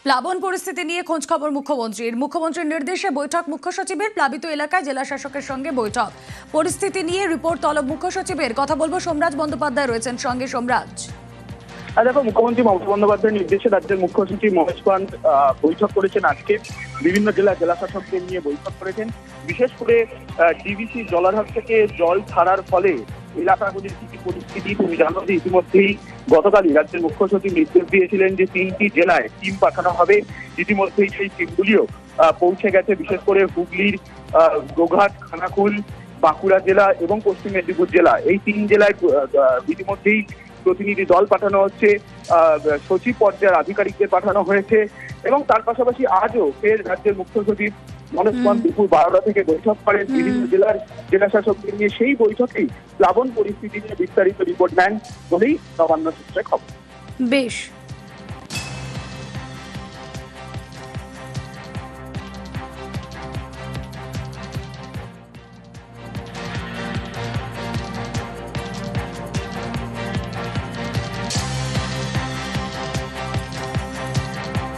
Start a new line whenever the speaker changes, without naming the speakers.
প্লাবন পরিস্থিতি নিয়ে খোঁজ খবর মুখ্যমন্ত্রীর নির্দেশে বৈঠক মুখ্য সচিবের, প্লাবিত এলাকায় জেলা শাসকের সঙ্গে বৈঠক। পরিস্থিতি নিয়ে রিপোর্ট তলব মুখ্য সচিবের। কথা বলবো, সোমরাজ বন্দ্যোপাধ্যায় রয়েছেন সঙ্গে। সোমরাজ,
দেখো, মুখ্যমন্ত্রী মমতা বন্দ্যোপাধ্যায়ের নির্দেশে রাজ্যের মুখ্য সচিব মহেশ পান্ত বৈঠক করেছেন। আজকে বিভিন্ন জেলা শাসকদের নিয়ে বৈঠক করেছেন। বিশেষ করে ডিভিসি জলাধার থেকে জল ছাড়ার ফলে এলাকাগুলির কি পরিস্থিতি তুমি জানো যে ইতিমধ্যেই গতকালই রাজ্যের মুখ্য সচিব নির্দেশ দিয়েছিলেন যে 3টি জেলায় টিম পাঠানো হবে। ইতিমধ্যেই সেই টিমগুলিও পৌঁছে গেছে। বিশেষ করে হুগলির গোঘাট, খানাকুল, বাঁকুড়া জেলা এবং পশ্চিম মেদিনীপুর জেলা, এই 3 জেলায় ইতিমধ্যেই প্রতিনিধি দল পাঠানো হচ্ছে। সচিব পর্যায়ের আধিকারিকদের পাঠানো হয়েছে এবং তার পাশাপাশি আজও ফের রাজ্যের মুখ্য সচিব মনোজ পান্ত দুপুর 12টা থেকে বৈঠক করেন বিভিন্ন জেলা শাসকদের নিয়ে। সেই বৈঠকেই প্লাবন পরিস্থিতি নিয়ে বিস্তারিত রিপোর্ট নেন বলেই নবান্ন সূত্রে খবর।
বেশ।